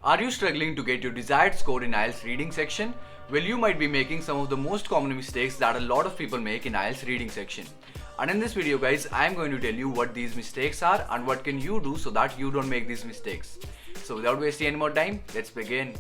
Are you struggling to get your desired score in IELTS reading section? Well, you might be making some of the most common mistakes that a lot of people make in IELTS reading section. And in this video guys, I am going to tell you what these mistakes are and what can you do so that you don't make these mistakes. So without wasting any more time, let's begin.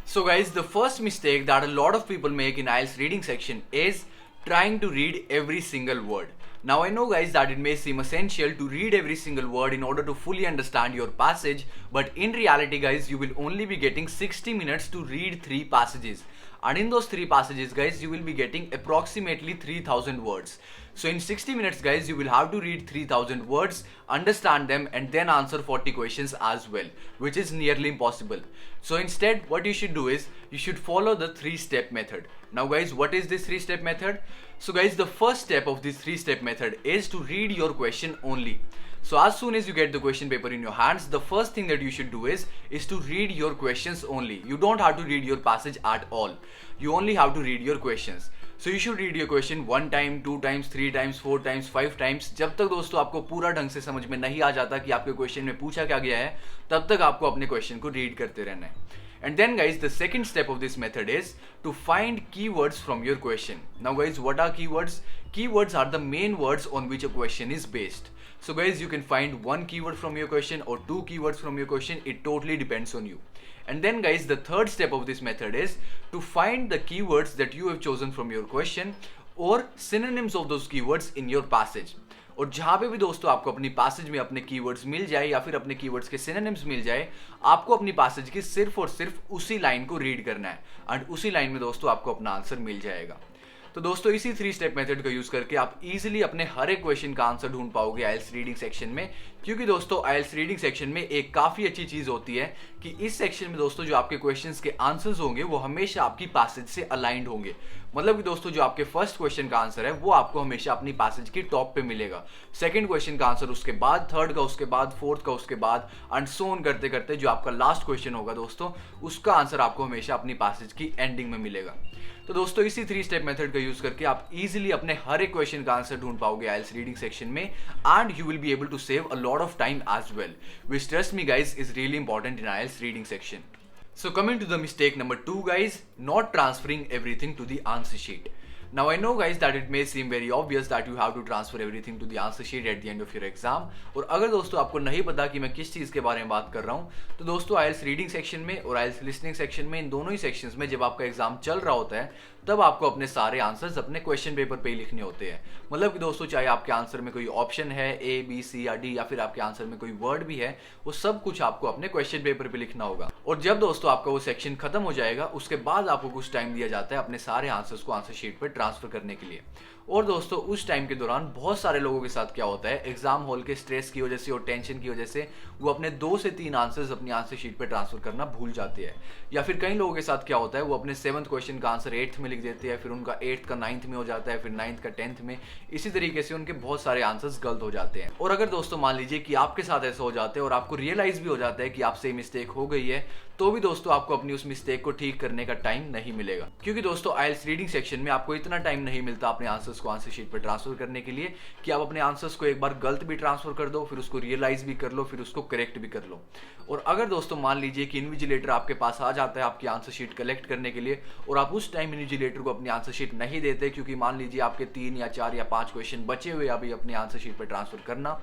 So guys, the first mistake that a lot of people make in IELTS reading section is trying to read every single word. Now I know guys that it may seem essential to read every single word in order to fully understand your passage, but in reality guys, you will only be getting 60 minutes to read 3 passages. And in those 3 passages guys, you will be getting approximately 3000 words. So in 60 minutes guys, you will have to read 3000 words, understand them and then answer 40 questions as well, which is nearly impossible. So instead what you should do is, you should follow the 3-step method. Now guys, what is this 3-step method? So guys, the first step of this 3-step method is to read your question only. So as soon as you get the question paper in your hands, the first thing that you should do is to read your questions only. You don't have to read your passage at all. You only have to read your questions. So you should read your question 1 time, 2 times, 3 times, 4 times, 5 times. जब तक दोस्तों आपको पूरा ढंग से समझ में नहीं आ जाता कि आपके क्वेश्चन में पूछा क्या गया है, तब तक आपको अपने क्वेश्चन को रीड करते रहना है. And then guys, the second step of this method is to find keywords from your question. Now guys, what are keywords? Keywords are the main words on which a question is based. So guys, you can find 1 keyword from your question or 2 keywords from your question. It totally depends on you. And then guys, the third step of this method is to find the keywords that you have chosen from your question or synonyms of those keywords in your passage. और जहाँ पे भी दोस्तों आपको अपनी passage में अपने keywords मिल जाए या फिर अपने कीवर्ड्स के सिनोनिम्स मिल जाए, आपको अपनी पैसेज की सिर्फ और सिर्फ उसी लाइन को रीड करना है एंड उसी लाइन में दोस्तों आपको अपना आंसर मिल जाएगा. तो दोस्तों इसी 3-स्टेप मेथड का यूज करके आप इजीली अपने हर एक क्वेश्चन का आंसर ढूंढ पाओगे आइल्स रीडिंग सेक्शन में, क्योंकि दोस्तों आइल्स रीडिंग सेक्शन में एक काफी अच्छी चीज होती है कि इस सेक्शन में दोस्तों जो आपके क्वेश्चंस के आंसर्स होंगे वो हमेशा आपकी पैसेज से अलाइंड होंगे. मतलब कि दोस्तों जो आपके फर्स्ट क्वेश्चन का आंसर है वो आपको हमेशा अपनी पैसेज की टॉप पे मिलेगा, सेकंड क्वेश्चन का आंसर उसके बाद, थर्ड का उसके बाद, फोर्थ का उसके बाद एंड सो ऑन करते करते जो आपका लास्ट क्वेश्चन होगा दोस्तों, उसका आंसर आपको हमेशा अपनी पैसेज की एंडिंग में मिलेगा. तो दोस्तों इसी 3-स्टेप मेथड का यूज करके आप इजीली अपने हर एक क्वेश्चन का आंसर ढूंढ पाओगे आइल्स रीडिंग सेक्शन में and you will be able to save a lot of time as well, which trust me guys is really important in IELTS reading section. So coming to the mistake number 2 guys, not transferring everything to the answer sheet. Now I know guys that it may seem very obvious that you have to transfer everything to the answer sheet at the end of your exam. और अगर दोस्तों आपको नहीं पता कि मैं किस चीज़ के बारे में बात कर रहा हूँ, तो दोस्तों आइल्स रीडिंग सेक्शन में और आइल्स लिसनिंग सेक्शन में, इन दोनों ही सेक्शंस में जब आपका एग्जाम चल रहा होता है, तब आपको अपने सारे आंसर्स अपने क्वेश्चन पेपर पे ही लिखने होते हैं. मतलब कि दोस्तों चाहे आपके आंसर में कोई ऑप्शन है A, B, C या D या फिर आपके आंसर में कोई वर्ड भी है, वो सब कुछ आपको अपने क्वेश्चन पेपर पे लिखना होगा. और जब दोस्तों आपका वो सेक्शन खत्म हो जाएगा, उसके बाद आपको कुछ टाइम दिया जाता है अपने सारे आंसर्स को आंसर शीट पर ट्रांसफर करने के लिए. और दोस्तों उस टाइम के दौरान बहुत सारे लोगों के साथ क्या होता है, एग्जाम हॉल के स्ट्रेस की वजह से और टेंशन की वजह से वो अपने 2 से 3 आंसर्स अपनी आंसर शीट पे ट्रांसफर करना भूल जाते हैं. या फिर कई लोगों के साथ क्या होता है, वो अपने 7th क्वेश्चन का आंसर 8th में लिख देते हैं, फिर उनका 8th का 9th में हो जाता है, फिर 9th का 10th में. इसी तरीके से उनके बहुत सारे आंसर्स गलत हो जाते हैं. और अगर दोस्तों मान लीजिए कि आपके साथ ऐसा हो जाता है और आपको रियलाइज भी हो जाता है कि आपसे मिस्टेक हो गई है, तो भी दोस्तों आपको अपनी उस मिस्टेक को ठीक करने का टाइम नहीं मिलेगा. क्योंकि दोस्तों आइल्स रीडिंग सेक्शन में आपको इतना टाइम नहीं मिलता अपने आंसर्स को आंसर शीट पर ट्रांसफर करने के लिए कि आप अपने आंसर्स को एक बार गलत भी ट्रांसफर कर दो, फिर उसको रियलाइज भी कर लो, फिर उसको करेक्ट भी कर लो. और अगर दोस्तों मान लीजिए कि इन्विजिलेटर आपके पास आ जाता है आपकी आंसर शीट कलेक्ट करने के लिए और आप उस टाइम इन्विजिलेटर को अपनी आंसर शीट नहीं देते, क्योंकि मान लीजिए आपके 3 या 4 या 5 क्वेश्चन बचे हुए अभी अपनी आंसर शीट पर ट्रांसफर करना,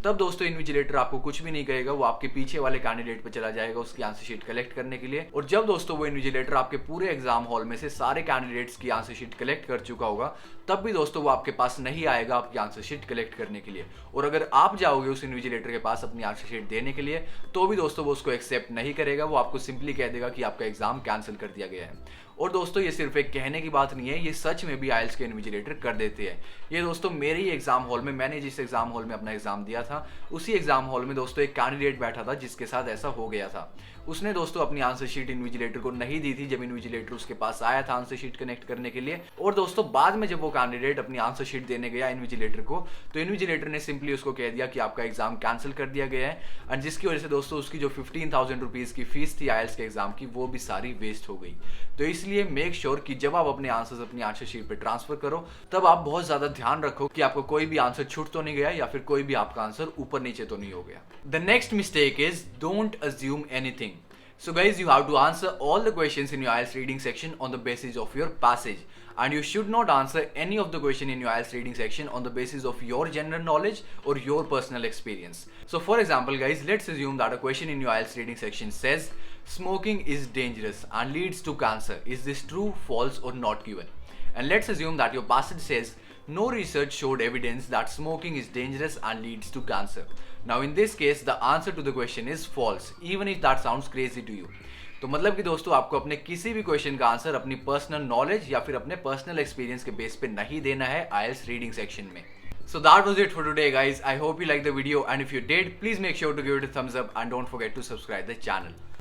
तब दोस्तों इन्विजिलेटर आपको कुछ भी नहीं कहेगा, वो आपके पीछे वाले कैंडिडेट पे चला जाएगा उसकी आंसर शीट कलेक्ट करने के लिए. और जब दोस्तों वो इन्विजिलेटर आपके पूरे एग्जाम हॉल में से सारे कैंडिडेट्स की आंसर शीट कलेक्ट कर चुका होगा, तब भी दोस्तों वो आपके पास नहीं आएगा आपकी आंसर शीट कलेक्ट करने के लिए. और अगर आप जाओगे उस इन्विजिलेटर के पास अपनी आंसर शीट देने के लिए, तो भी दोस्तों वो उसको एक्सेप्ट नहीं करेगा, वो आपको सिंपली कह देगा कि आपका एग्जाम कैंसिल कर दिया गया है. और दोस्तों ये सिर्फ एक कहने की बात नहीं है, ये सच में भी आइल्स के इन्विजिलेटर कर देते हैं. ये दोस्तों मेरे ही एग्जाम हॉल में, मैंने जिस एग्जाम हॉल में अपना एग्जाम दिया था, उसी एग्जाम हॉल में दोस्तों एक कैंडिडेट बैठा था जिसके साथ ऐसा हो गया था. उसने दोस्तों अपनी आंसर शीट इन्विजिलेटर को नहीं दी थी जब इन्विजिलेटर उसके पास आया था आंसर शीट कनेक्ट करने के लिए. और दोस्तों बाद में जब वो कैंडिडेट अपनी आंसर शीट देने गया इन्विजिलेटर को, तो इन्विजिलेटर ने सिंपली उसको कह दिया कि आपका एग्जाम कैंसिल कर दिया गया है. एंड जिसकी वजह से दोस्तों उसकी जो 15,000 रुपीज की फीस थी आइल्स के एग्जाम की, वो भी सारी वेस्ट हो गई. तो इसलिए इसलिए मेक श्योर कि जब आप अपने आंसर्स अपनी आंसर शीट पे ट्रांसफर करो तब आप बहुत ज्यादा ध्यान रखो कि आपको कोई भी आंसर छूट तो नहीं गया या फिर कोई भी आपका आंसर ऊपर नीचे तो नहीं हो गया। The next mistake is don't assume anything. So guys, you have to answer all the questions in your IELTS reading section on the basis of your passage, and you should not answer any of the question in your IELTS reading section on the basis of your general knowledge or your personal experience. So for example guys, let's assume that a question in your IELTS reading section says smoking is dangerous and leads to cancer. Is this true, false or not given? And let's assume that your passage says no research showed evidence that smoking is dangerous and leads to cancer. Now in this case the answer to the question is false, even if that sounds crazy to you. तो मतलब कि दोस्तों आपको अपने किसी भी question का answer अपनी पर्सनल नॉलेज या फिर अपने पर्सनल एक्सपीरियंस के बेस पे नहीं देना है IELTS रीडिंग सेक्शन में। So that was it for today guys. I hope you liked the video, and if you did, please make sure to give it a thumbs up and don't forget to subscribe the channel.